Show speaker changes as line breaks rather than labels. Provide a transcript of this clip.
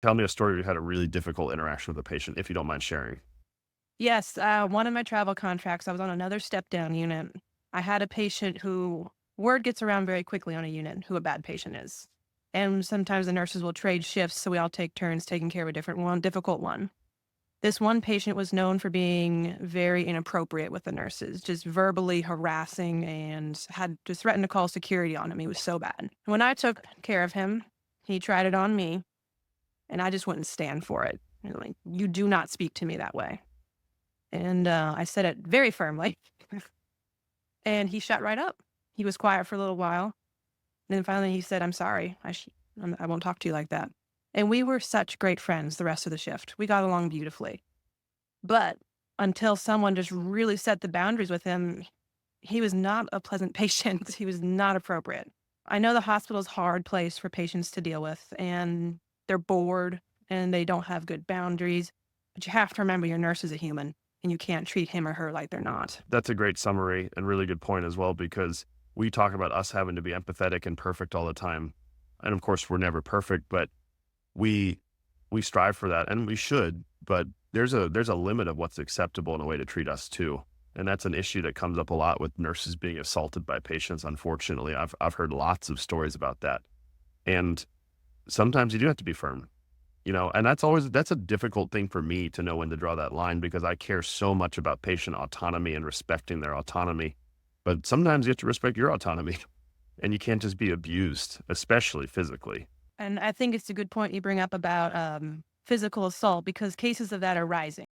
Tell me a story where you had a really difficult interaction with a patient, if you don't mind sharing.
Yes, one of my travel contracts, I was on another step down unit. I had a patient who word gets around very quickly on a unit who a bad patient is. And sometimes the nurses will trade shifts, so we all take turns taking care of a different one, difficult one. This one patient was known for being very inappropriate with the nurses, just verbally harassing and had just threatened to call security on him. He was so bad. When I took care of him, he tried it on me, and I just wouldn't stand for it. Like, you do not speak to me that way. And, I said it very firmly, and he shut right up. He was quiet for a little while, then finally he said, "I'm sorry. I won't talk to you like that." And we were such great friends the rest of the shift. We got along beautifully. But until someone just really set the boundaries with him, he was not a pleasant patient. He was not appropriate. I know the hospital's a hard place for patients to deal with, and they're bored, and they don't have good boundaries, but you have to remember your nurse is a human, and you can't treat him or her like they're not.
That's a great summary and really good point as well, because we talk about us having to be empathetic and perfect all the time. And of course, we're never perfect, but we we strive for that and we should, but there's a limit of what's acceptable in a way to treat us too. And that's an issue that comes up a lot with nurses being assaulted by patients. Unfortunately, I've heard lots of stories about that. And sometimes you do have to be firm, and that's a difficult thing for me to know when to draw that line because I care so much about patient autonomy and respecting their autonomy. But sometimes you have to respect your autonomy and you can't just be abused, especially physically.
And I think it's a good point you bring up about physical assault because cases of that are rising.